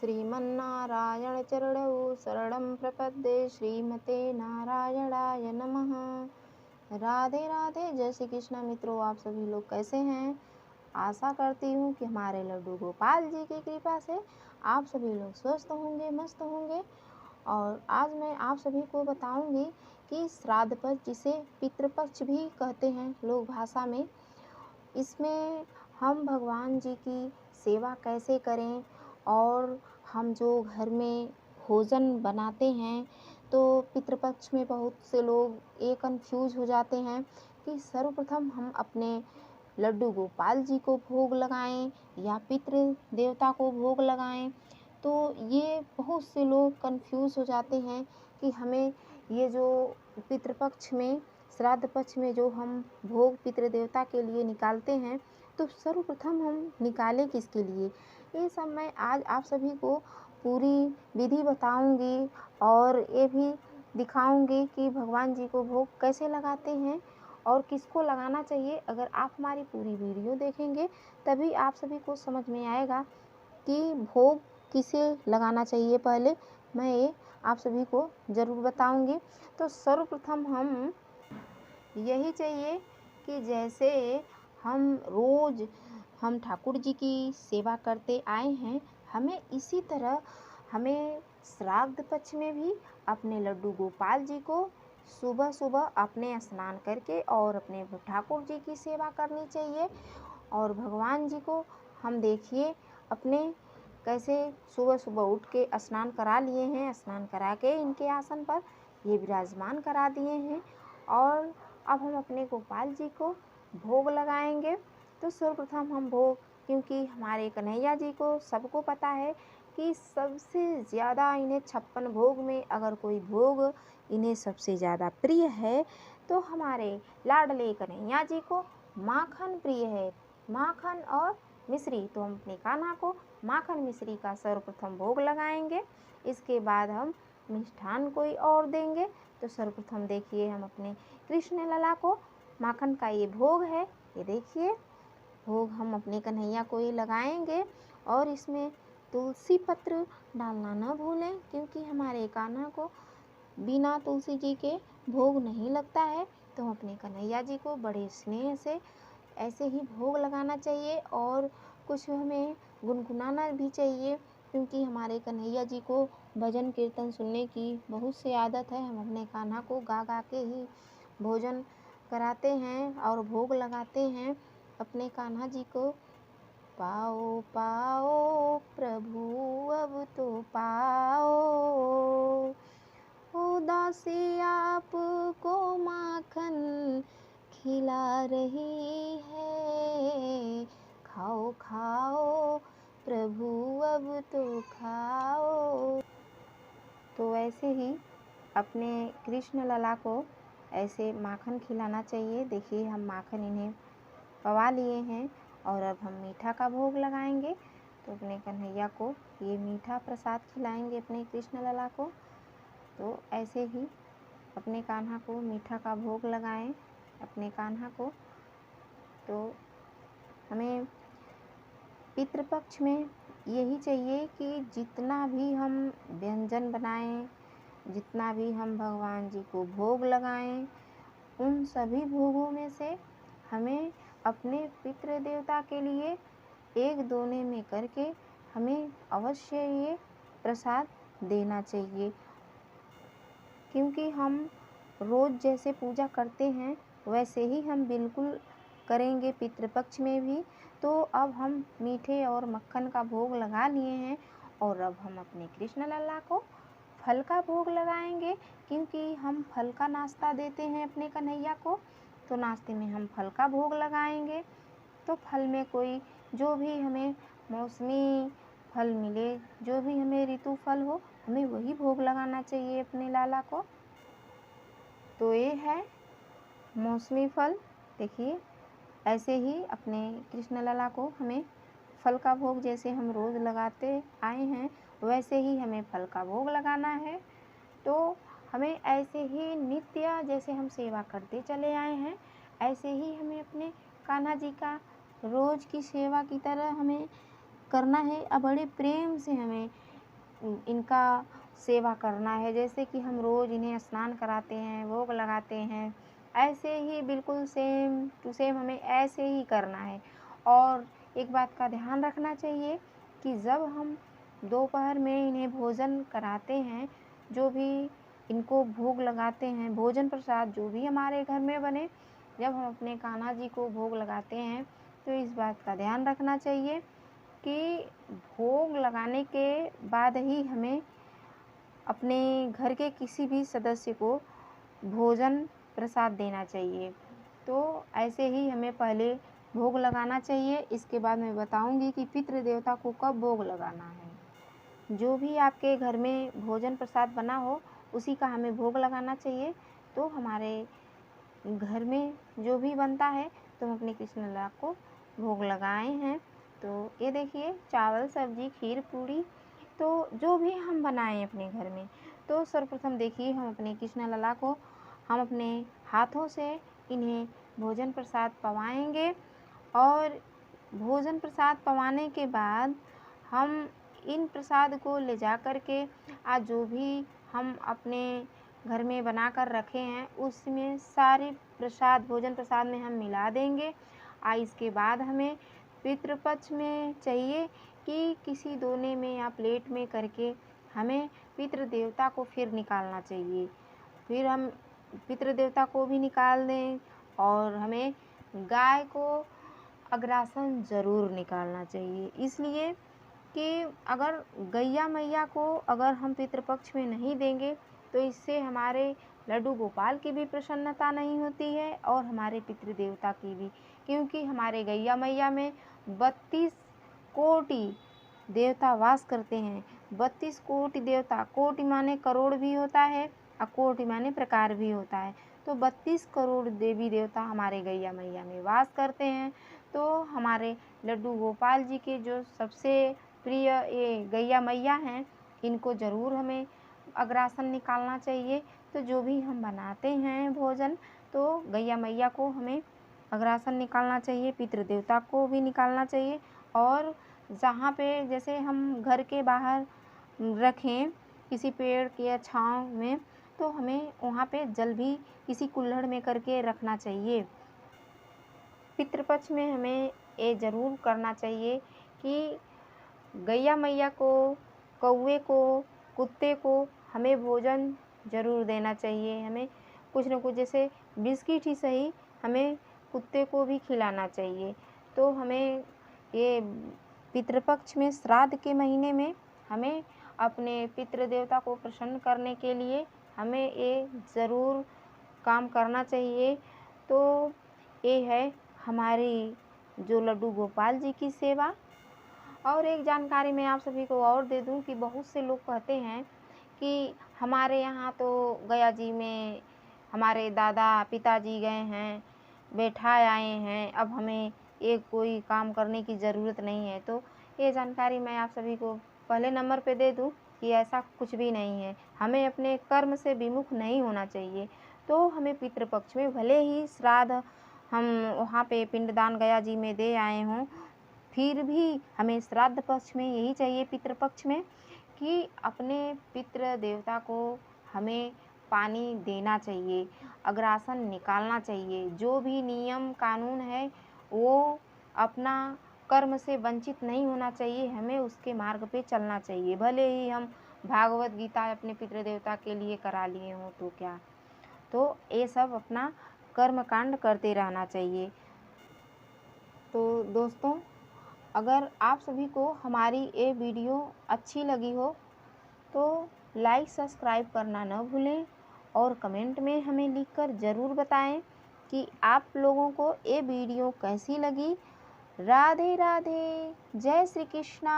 श्रीमन्नारायण चरणौ शरणं प्रपद्ये। श्रीमते नारायणाय नमः। राधे राधे, जय श्री कृष्ण। मित्रों, आप सभी लोग कैसे हैं? आशा करती हूँ कि हमारे लड्डू गोपाल जी की कृपा से आप सभी लोग स्वस्थ होंगे, मस्त होंगे। और आज मैं आप सभी को बताऊंगी कि श्राद्ध पक्ष, जिसे पितृपक्ष भी कहते हैं लोक भाषा में, इसमें हम भगवान जी की सेवा कैसे करें। और हम जो घर में भोजन बनाते हैं, तो पितृपक्ष में बहुत से लोग ये कन्फ्यूज हो जाते हैं कि सर्वप्रथम हम अपने लड्डू गोपाल जी को भोग लगाएं या पितृ देवता को भोग लगाएं। तो ये बहुत से लोग कन्फ्यूज हो जाते हैं कि हमें ये जो पितृपक्ष में, श्राद्ध पक्ष में जो हम भोग पितृ देवता के लिए निकालते हैं, तो सर्वप्रथम हम निकालें किसके लिए। ये सब मैं आज आप सभी को पूरी विधि बताऊंगी और ये भी दिखाऊंगी कि भगवान जी को भोग कैसे लगाते हैं और किसको लगाना चाहिए। अगर आप हमारी पूरी वीडियो देखेंगे तभी आप सभी को समझ में आएगा कि भोग किसे लगाना चाहिए। पहले मैं ये आप सभी को ज़रूर बताऊंगी। तो सर्वप्रथम हम यही चाहिए कि जैसे हम ठाकुर जी की सेवा करते आए हैं, हमें इसी तरह हमें श्राद्ध पक्ष में भी अपने लड्डू गोपाल जी को सुबह सुबह अपने स्नान करके और अपने ठाकुर जी की सेवा करनी चाहिए। और भगवान जी को हम देखिए अपने कैसे सुबह सुबह उठ के स्नान करा लिए हैं, स्नान करा के इनके आसन पर ये विराजमान करा दिए हैं। और अब हम अपने गोपाल जी को भोग लगाएंगे। तो सर्वप्रथम हम भोग, क्योंकि हमारे कन्हैया जी को सबको पता है कि सबसे ज़्यादा इन्हें 56 भोग में अगर कोई भोग इन्हें सबसे ज़्यादा प्रिय है तो हमारे लाडले कन्हैया जी को माखन प्रिय है, माखन और मिश्री। तो हम अपने कान्हा को माखन मिश्री का सर्वप्रथम भोग लगाएंगे। इसके बाद हम मिष्ठान कोई और देंगे। तो सर्वप्रथम देखिए हम अपने कृष्ण लला को माखन का ये भोग है, ये देखिए भोग हम अपने कन्हैया को ही लगाएंगे। और इसमें तुलसी पत्र डालना न भूलें, क्योंकि हमारे कान्हा को बिना तुलसी जी के भोग नहीं लगता है। तो हम अपने कन्हैया जी को बड़े स्नेह से ऐसे ही भोग लगाना चाहिए। और कुछ हमें गुनगुनाना भी चाहिए, क्योंकि हमारे कन्हैया जी को भजन कीर्तन सुनने की बहुत सी आदत है। हम अपने कान्हा को गा गा के ही भोजन कराते हैं और भोग लगाते हैं अपने कान्हा जी को। पाओ पाओ प्रभु अब तो पाओ, उदासी आपको माखन खिला रही है। खाओ खाओ प्रभु अब तो खाओ। तो ऐसे ही अपने कृष्ण लला को ऐसे माखन खिलाना चाहिए। देखिए हम माखन इन्हें पवा लिए हैं और अब हम मीठा का भोग लगाएंगे। तो अपने कन्हैया को ये मीठा प्रसाद खिलाएंगे अपने कृष्ण लला को। तो ऐसे ही अपने कान्हा को मीठा का भोग लगाएं अपने कान्हा को। तो हमें पितृपक्ष में यही चाहिए कि जितना भी हम व्यंजन बनाएं, जितना भी हम भगवान जी को भोग लगाएं, उन सभी भोगों में से हमें अपने पितृ देवता के लिए एक दोने में करके हमें अवश्य ये प्रसाद देना चाहिए। क्योंकि हम रोज़ जैसे पूजा करते हैं वैसे ही हम बिल्कुल करेंगे पितृपक्ष में भी। तो अब हम मीठे और मक्खन का भोग लगा लिए हैं और अब हम अपने कृष्ण लल्ला को फल का भोग लगाएंगे, क्योंकि हम फल का नाश्ता देते हैं अपने कन्हैया को। तो नाश्ते में हम फल का भोग लगाएंगे। तो फल में कोई जो भी हमें मौसमी फल मिले, जो भी हमें ऋतु फल हो, हमें वही भोग लगाना चाहिए अपने लाला को। तो ये है मौसमी फल। देखिए ऐसे ही अपने कृष्ण लला को हमें फल का भोग जैसे हम रोज़ लगाते आए हैं वैसे ही हमें फल का भोग लगाना है। तो हमें ऐसे ही नित्य जैसे हम सेवा करते चले आए हैं ऐसे ही हमें अपने कान्हा जी का रोज़ की सेवा की तरह हमें करना है। और बड़े प्रेम से हमें इनका सेवा करना है। जैसे कि हम रोज़ इन्हें स्नान कराते हैं, भोग लगाते हैं, ऐसे ही बिल्कुल सेम टू सेम हमें ऐसे ही करना है। और एक बात का ध्यान रखना चाहिए कि जब हम दोपहर में इन्हें भोजन कराते हैं, जो भी इनको भोग लगाते हैं, भोजन प्रसाद जो भी हमारे घर में बने, जब हम अपने कान्हा जी को भोग लगाते हैं तो इस बात का ध्यान रखना चाहिए कि भोग लगाने के बाद ही हमें अपने घर के किसी भी सदस्य को भोजन प्रसाद देना चाहिए। तो ऐसे ही हमें पहले भोग लगाना चाहिए। इसके बाद मैं बताऊंगी कि पितृ देवता को कब भोग लगाना है। जो भी आपके घर में भोजन प्रसाद बना हो उसी का हमें भोग लगाना चाहिए। तो हमारे घर में जो भी बनता है तो हम अपने कृष्ण लाला को भोग लगाए हैं। तो ये देखिए चावल, सब्जी, खीर, पूड़ी, तो जो भी हम बनाएं अपने घर में, तो सर्वप्रथम देखिए हम अपने कृष्ण लाला को हम अपने हाथों से इन्हें भोजन प्रसाद पवाएंगे। और भोजन प्रसाद पवाने के बाद हम इन प्रसाद को ले जा कर के आज जो भी हम अपने घर में बना कर रखे हैं उसमें सारे प्रसाद भोजन प्रसाद में हम मिला देंगे। इसके बाद हमें पितृपक्ष में चाहिए कि किसी दोने में या प्लेट में करके हमें पितृ देवता को फिर निकालना चाहिए। फिर हम पितृ देवता को भी निकाल दें और हमें गाय को अग्रासन ज़रूर निकालना चाहिए। इसलिए कि अगर गैया मैया को अगर हम पितृपक्ष में नहीं देंगे तो इससे हमारे लड्डू गोपाल की भी प्रसन्नता नहीं होती है और हमारे पितृदेवता की भी, क्योंकि हमारे गैया मैया में 32 कोटि देवता वास करते हैं। 32 कोटि देवता, कोटि माने करोड़ भी होता है और कोटि माने प्रकार भी होता है। तो 32 करोड़ देवी देवता हमारे गैया मैया में वास करते हैं। तो हमारे लड्डू गोपाल जी के जो सबसे प्रिय ये गैया मैया हैं, इनको ज़रूर हमें अग्रासन निकालना चाहिए। तो जो भी हम बनाते हैं भोजन, तो गैया मैया को हमें अग्रासन निकालना चाहिए, पितृ देवता को भी निकालना चाहिए। और जहाँ पे जैसे हम घर के बाहर रखें किसी पेड़ के छाँव में, तो हमें वहाँ पे जल भी किसी कुल्हड़ में करके रखना चाहिए। पितृपक्ष में हमें ये ज़रूर करना चाहिए कि गैया मैया को, कौवे को, कुत्ते को हमें भोजन ज़रूर देना चाहिए। हमें कुछ न कुछ जैसे बिस्किट ही सही हमें कुत्ते को भी खिलाना चाहिए। तो हमें ये पितृपक्ष में श्राद्ध के महीने में हमें अपने पितृ देवता को प्रसन्न करने के लिए हमें ये ज़रूर काम करना चाहिए। तो ये है हमारी जो लड्डू गोपाल जी की सेवा। और एक जानकारी मैं आप सभी को और दे दूं कि बहुत से लोग कहते हैं कि हमारे यहाँ तो गया जी में हमारे दादा पिताजी गए हैं, बैठा आए हैं, अब हमें एक कोई काम करने की ज़रूरत नहीं है। तो ये जानकारी मैं आप सभी को पहले नंबर पे दे दूं कि ऐसा कुछ भी नहीं है। हमें अपने कर्म से विमुख नहीं होना चाहिए। तो हमें पितृपक्ष में भले ही श्राद्ध हम वहाँ पे पिंडदान गया जी में दे आए हों, फिर भी हमें श्राद्ध पक्ष में यही चाहिए, पितृपक्ष में, कि अपने पितृ देवता को हमें पानी देना चाहिए, अग्रासन निकालना चाहिए। जो भी नियम कानून है वो अपना कर्म से वंचित नहीं होना चाहिए, हमें उसके मार्ग पे चलना चाहिए। भले ही हम भागवत गीता अपने पितृ देवता के लिए करा लिए हों तो क्या, तो ये सब अपना कर्म कांड करते रहना चाहिए। तो दोस्तों, अगर आप सभी को हमारी ये वीडियो अच्छी लगी हो तो लाइक सब्सक्राइब करना न भूलें और कमेंट में हमें लिखकर ज़रूर बताएं कि आप लोगों को ये वीडियो कैसी लगी। राधे राधे, जय श्री कृष्णा।